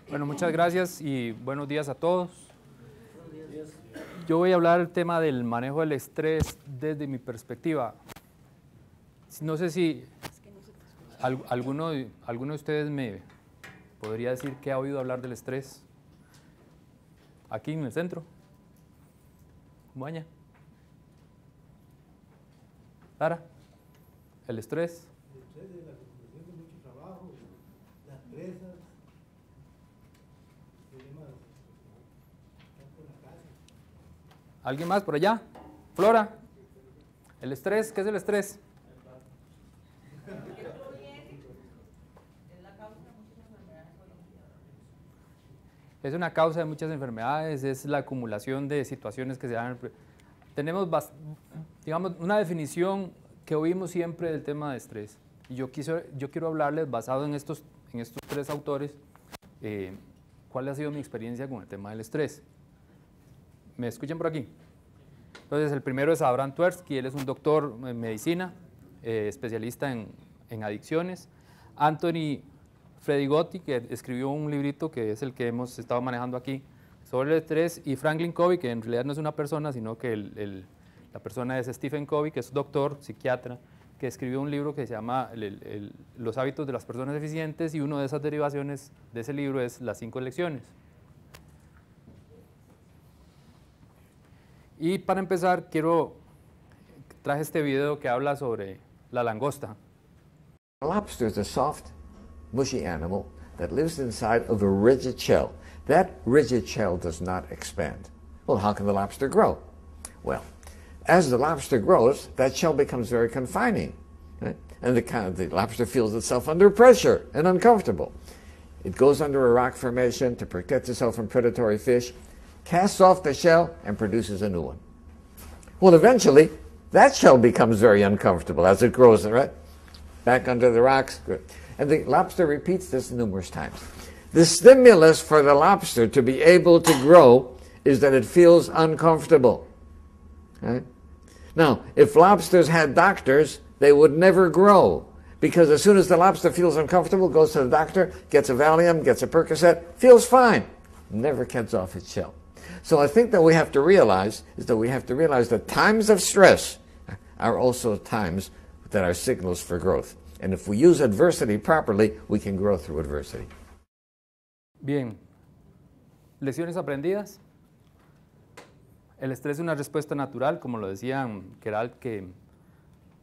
Bueno, muchas gracias y buenos días a todos. Yo voy a hablar del tema del manejo del estrés desde mi perspectiva. No sé si alguno de ustedes me podría decir que ha oído hablar del estrés aquí en el centro. Baña. Lara, el estrés. El estrés de la acumulación de mucho trabajo, las presas, problemas por la casa. ¿Alguien más por allá? Flora, el estrés, ¿qué es el estrés? Es una causa de muchas enfermedades, es la acumulación de situaciones que se dan. Tenemos, digamos, una definición que oímos siempre del tema de estrés. Y yo quiero hablarles, basado en estos tres autores, cuál ha sido mi experiencia con el tema del estrés. ¿Me escuchan por aquí? Entonces, el primero es Abraham Tversky, él es un doctor en medicina, especialista en adicciones. Anthony Fredrigotti, que escribió un librito que es el que hemos estado manejando aquí sobre el estrés, y Franklin Covey, que en realidad no es una persona, sino que la persona es Stephen Covey, que es doctor, psiquiatra, que escribió un libro que se llama Los hábitos de las personas eficientes, y una de esas derivaciones de ese libro es Las 5 lecciones. Y para empezar, traje este video que habla sobre la langosta. A lobster is a soft, mushy animal that lives inside of a rigid shell. That rigid shell does not expand. Well, how can the lobster grow? Well, as the lobster grows, that shell becomes very confining. Right? And the lobster feels itself under pressure and uncomfortable. It goes under a rock formation to protect itself from predatory fish, casts off the shell, and produces a new one. Well, eventually, that shell becomes very uncomfortable as it grows, right? Back under the rocks. Good. And the lobster repeats this numerous times. The stimulus for the lobster to be able to grow is that it feels uncomfortable. Right? Now, if lobsters had doctors, they would never grow. Because as soon as the lobster feels uncomfortable, goes to the doctor, gets a Valium, gets a Percocet, feels fine, never gets off its shell. So I think that we have to realize that times of stress are also times that are signals for growth. And if we use adversity properly, we can grow through adversity. Bien, lecciones aprendidas. El estrés es una respuesta natural, como lo decían Gerald, que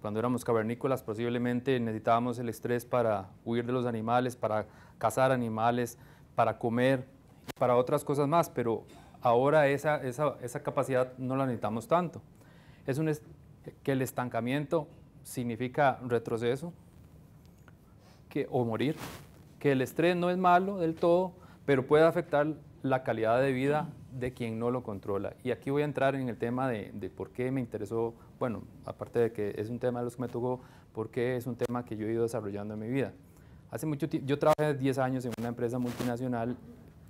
cuando éramos cavernícolas posiblemente necesitábamos el estrés para huir de los animales, para cazar animales, para comer y para otras cosas más, pero ahora esa capacidad no la necesitamos tanto. Que el estancamiento significa retroceso o morir, que el estrés no es malo del todo, pero puede afectar la calidad de vida de quien no lo controla. Y aquí voy a entrar en el tema de por qué me interesó, bueno, aparte de que es un tema de los que me tocó, por qué es un tema que yo he ido desarrollando en mi vida. Hace mucho tiempo, yo trabajé 10 años en una empresa multinacional,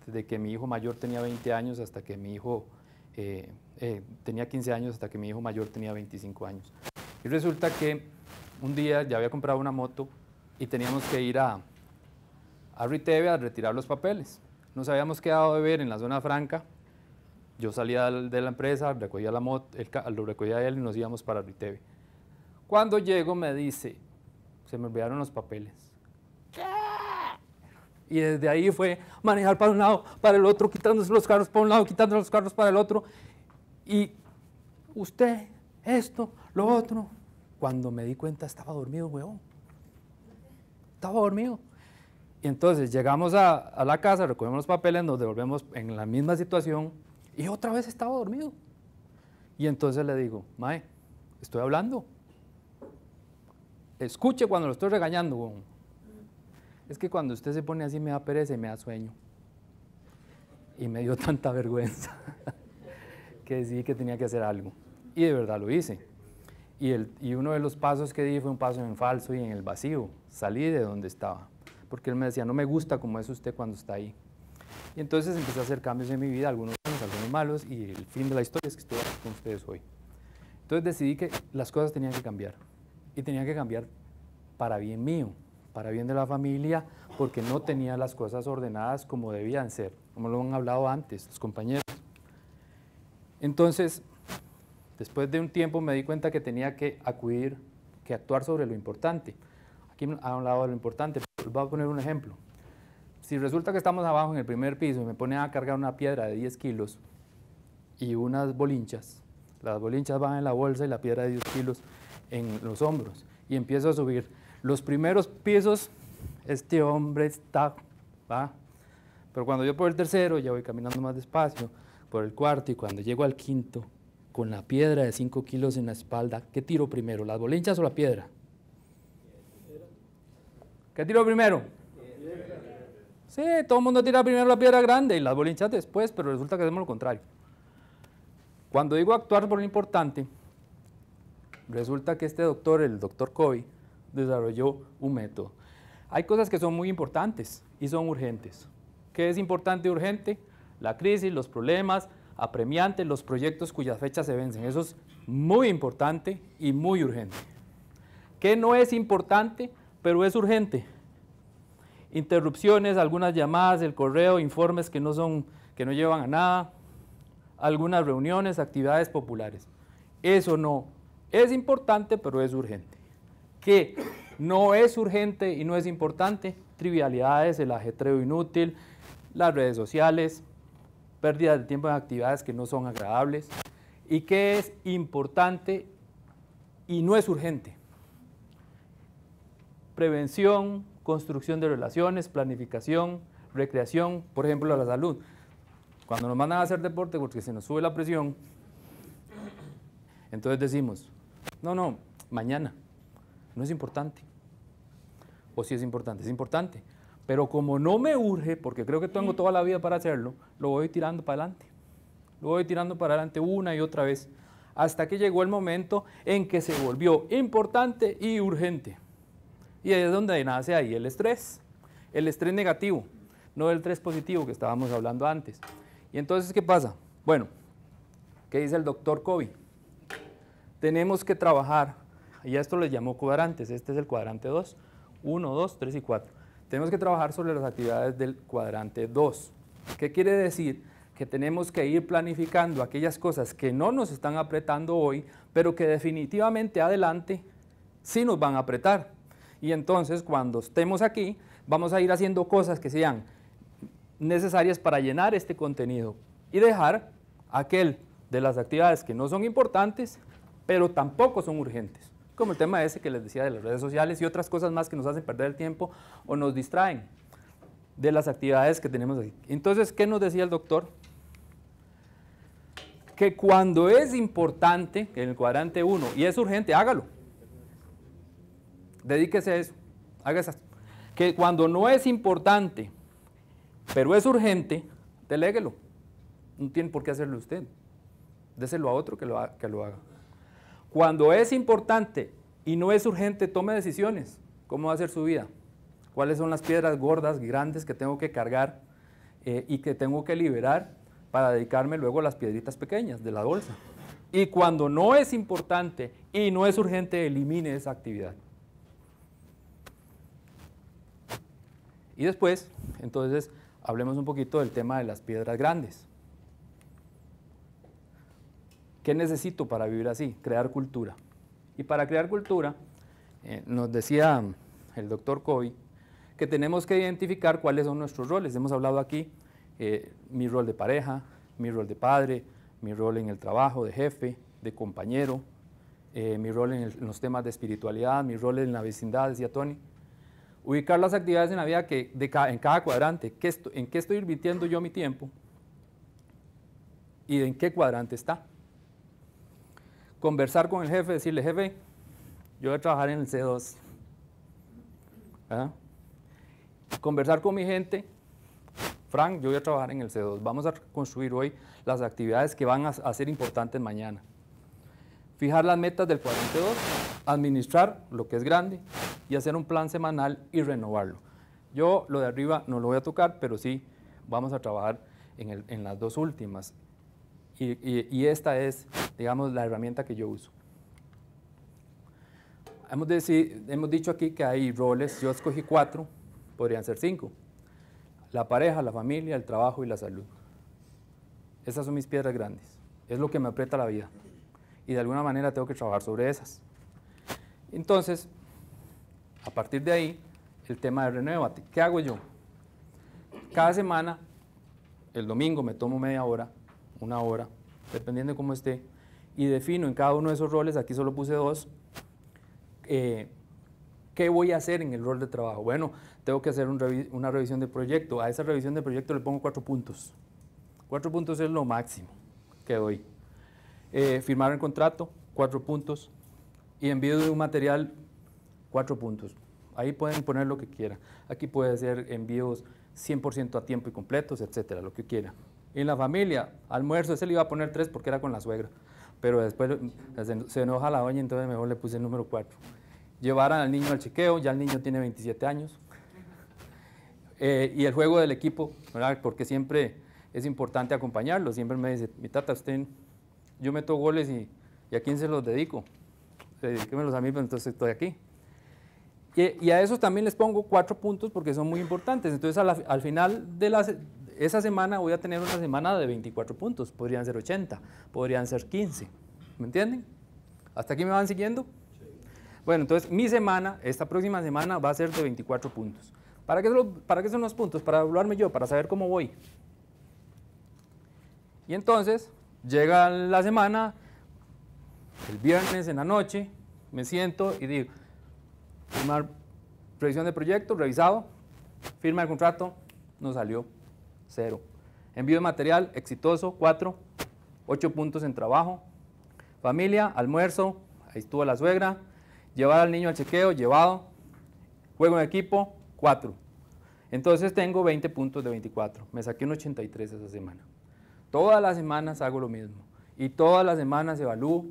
desde que mi hijo mayor tenía 20 años hasta que mi hijo tenía 15 años, hasta que mi hijo mayor tenía 25 años. Y resulta que un día ya había comprado una moto y teníamos que ir a Riteve a retirar los papeles. Nos habíamos quedado de ver en la zona franca. Yo salía de la empresa, recogía la moto, lo recogía él y nos íbamos para Riteve. Cuando llego me dice, se me olvidaron los papeles. ¿Qué? Y desde ahí fue manejar para un lado, para el otro, quitándose los carros para un lado, quitándose los carros para el otro. Y usted, esto, lo otro. Cuando me di cuenta estaba dormido, huevón. Estaba dormido. Y entonces llegamos a la casa, recogemos los papeles, nos devolvemos en la misma situación y otra vez estaba dormido. Y entonces le digo, mae, estoy hablando. Escuche cuando lo estoy regañando, huevón. Es que cuando usted se pone así me da pereza y me da sueño. Y me dio tanta vergüenza que decidí que tenía que hacer algo. Y de verdad lo hice. Y uno de los pasos que di fue un paso en falso y en el vacío. Salí de donde estaba. Porque él me decía, no me gusta como es usted cuando está ahí. Y entonces empecé a hacer cambios en mi vida, algunos buenos, algunos malos, y el fin de la historia es que estoy aquí con ustedes hoy. Entonces decidí que las cosas tenían que cambiar. Y tenían que cambiar para bien mío, para bien de la familia, porque no tenía las cosas ordenadas como debían ser, como lo han hablado antes los compañeros. Entonces, después de un tiempo me di cuenta que tenía que actuar sobre lo importante. Aquí han hablado de lo importante, pero les voy a poner un ejemplo. Si resulta que estamos abajo en el primer piso y me ponen a cargar una piedra de 10 kilos y unas bolinchas, las bolinchas van en la bolsa y la piedra de 10 kilos en los hombros, y empiezo a subir. Los primeros pisos, este hombre está, ¿va? Pero cuando yo por el tercero, ya voy caminando más despacio, por el cuarto, y cuando llego al quinto, con la piedra de 5 kilos en la espalda, ¿qué tiro primero, las bolinchas o la piedra? ¿Qué tiro primero? Sí, todo el mundo tira primero la piedra grande y las bolinchas después, pero resulta que hacemos lo contrario. Cuando digo actuar por lo importante, resulta que este doctor, el doctor Covey, desarrolló un método. Hay cosas que son muy importantes y son urgentes. ¿Qué es importante y urgente? La crisis, los problemas apremiantes, los proyectos cuyas fechas se vencen. Eso es muy importante y muy urgente. ¿Qué no es importante, pero es urgente? Interrupciones, algunas llamadas, el correo, informes que no llevan a nada, algunas reuniones, actividades populares. Eso no es importante, pero es urgente. ¿Qué no es urgente y no es importante? Trivialidades, el ajetreo inútil, las redes sociales, pérdidas de tiempo en actividades que no son agradables. ¿Y qué es importante y no es urgente? Prevención, construcción de relaciones, planificación, recreación, por ejemplo, la salud. Cuando nos mandan a hacer deporte porque se nos sube la presión, entonces decimos, no, mañana, no es importante. O si es importante. Pero como no me urge, porque creo que tengo toda la vida para hacerlo, lo voy tirando para adelante. Lo voy tirando para adelante una y otra vez, hasta que llegó el momento en que se volvió importante y urgente. Y ahí es donde nace ahí el estrés negativo, no el estrés positivo que estábamos hablando antes. Y entonces, ¿qué pasa? Bueno, ¿qué dice el doctor Covey? Tenemos que trabajar, y a esto les llamó cuadrantes, este es el cuadrante 2, 1, 2, 3 y 4. Tenemos que trabajar sobre las actividades del cuadrante 2. ¿Qué quiere decir? Que tenemos que ir planificando aquellas cosas que no nos están apretando hoy, pero que definitivamente adelante sí nos van a apretar. Y entonces, cuando estemos aquí, vamos a ir haciendo cosas que sean necesarias para llenar este contenido y dejar aquel de las actividades que no son importantes, pero tampoco son urgentes, como el tema ese que les decía de las redes sociales y otras cosas más que nos hacen perder el tiempo o nos distraen de las actividades que tenemos aquí. Entonces, ¿qué nos decía el doctor? Que cuando es importante, en el cuadrante 1, y es urgente, hágalo. Dedíquese a eso, haga esas. Que cuando no es importante, pero es urgente, deléguelo. No tiene por qué hacerlo usted. Déselo a otro que lo haga. Cuando es importante y no es urgente, tome decisiones. ¿Cómo va a ser su vida? ¿Cuáles son las piedras gordas, grandes que tengo que cargar y que tengo que liberar para dedicarme luego a las piedritas pequeñas de la bolsa? Y cuando no es importante y no es urgente, elimine esa actividad. Y después, entonces, hablemos un poquito del tema de las piedras grandes. ¿Qué necesito para vivir así? Crear cultura. Y para crear cultura, nos decía el doctor Covey, que tenemos que identificar cuáles son nuestros roles. Hemos hablado aquí, mi rol de pareja, mi rol de padre, mi rol en el trabajo, de jefe, de compañero, mi rol en los temas de espiritualidad, mi rol en la vecindad, decía Tony. Ubicar las actividades en la vida en cada cuadrante, en qué estoy invirtiendo yo mi tiempo y en qué cuadrante está. Conversar con el jefe, decirle, jefe, yo voy a trabajar en el C2. ¿Ah? Conversar con mi gente, Frank, yo voy a trabajar en el C2. Vamos a construir hoy las actividades que van a ser importantes mañana. Fijar las metas del cuadrante 2, administrar lo que es grande y hacer un plan semanal y renovarlo. Yo lo de arriba no lo voy a tocar, pero sí vamos a trabajar en las dos últimas. Y esta es, digamos, la herramienta que yo uso. hemos dicho aquí que hay roles, yo escogí 4, podrían ser 5. La pareja, la familia, el trabajo y la salud. Esas son mis piedras grandes. Es lo que me aprieta la vida. Y de alguna manera tengo que trabajar sobre esas. Entonces, a partir de ahí, el tema de renuévate. ¿Qué hago yo? Cada semana, el domingo me tomo media hora, 1 hora, dependiendo de cómo esté, y defino en cada uno de esos roles, aquí solo puse 2, ¿qué voy a hacer en el rol de trabajo? Bueno, tengo que hacer una revisión de proyecto. A esa revisión de proyecto le pongo 4 puntos. 4 puntos es lo máximo que doy. Firmar el contrato, 4 puntos. Y envío de un material, 4 puntos. Ahí pueden poner lo que quieran. Aquí puede ser envíos 100% a tiempo y completos, etcétera, lo que quieran. Y en la familia, almuerzo, ese le iba a poner 3 porque era con la suegra. Pero después se enoja la doña, entonces mejor le puse el número 4. Llevar al niño al chequeo, ya el niño tiene 27 años. Y el juego del equipo, ¿verdad? Porque siempre es importante acompañarlo. Siempre me dice, mi tata, yo meto goles y ¿a quién se los dedico? Dedíquemelos a mí, pero entonces estoy aquí. Y a esos también les pongo 4 puntos porque son muy importantes. Entonces al final de esa semana voy a tener una semana de 24 puntos. Podrían ser 80, podrían ser 15. ¿Me entienden? ¿Hasta aquí me van siguiendo? Sí. Bueno, entonces mi semana, esta próxima semana va a ser de 24 puntos. ¿Para qué son los puntos? Para evaluarme yo, para saber cómo voy. Y entonces llega la semana, el viernes en la noche, me siento y digo, firmar revisión de proyecto, revisado, firma el contrato, no salió, 0. Envío de material, exitoso, 4, 8 puntos en trabajo. Familia, almuerzo, ahí estuvo la suegra, llevar al niño al chequeo, llevado, juego en equipo, 4. Entonces tengo 20 puntos de 24, me saqué un 83 esa semana. Todas las semanas hago lo mismo y todas las semanas evalúo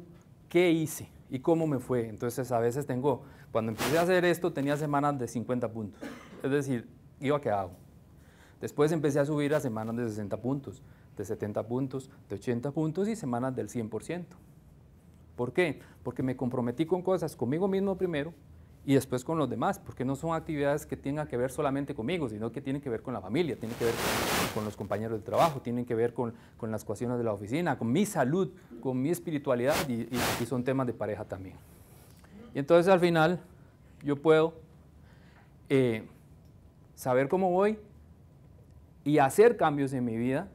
qué hice y cómo me fue. Entonces a veces cuando empecé a hacer esto tenía semanas de 50 puntos, es decir, iba que hago. Después empecé a subir a semanas de 60 puntos, de 70 puntos, de 80 puntos y semanas del 100%. ¿Por qué? Porque me comprometí con cosas conmigo mismo primero y después con los demás, porque no son actividades que tengan que ver solamente conmigo, sino que tienen que ver con la familia, tienen que ver con los compañeros de trabajo, tienen que ver con las ecuaciones de la oficina, con mi salud, con mi espiritualidad y son temas de pareja también. Y entonces al final yo puedo saber cómo voy y hacer cambios en mi vida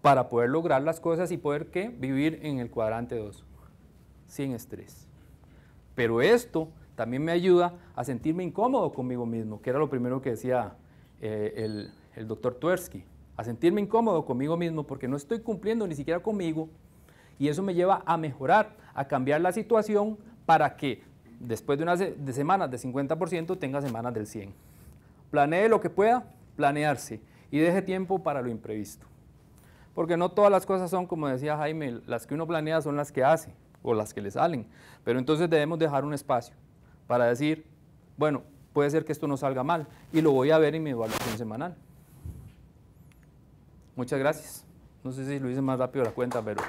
para poder lograr las cosas y poder vivir en el cuadrante 2, sin estrés. Pero esto también me ayuda a sentirme incómodo conmigo mismo, que era lo primero que decía el doctor Tversky, a sentirme incómodo conmigo mismo porque no estoy cumpliendo ni siquiera conmigo y eso me lleva a mejorar, a cambiar la situación para que después de unas semanas de 50% tenga semanas del 100%. Planee lo que pueda, planearse y deje tiempo para lo imprevisto. Porque no todas las cosas son, como decía Jaime, las que uno planea son las que hace o las que le salen. Pero entonces debemos dejar un espacio para decir, bueno, puede ser que esto no salga mal y lo voy a ver en mi evaluación semanal. Muchas gracias. No sé si lo hice más rápido la cuenta, pero...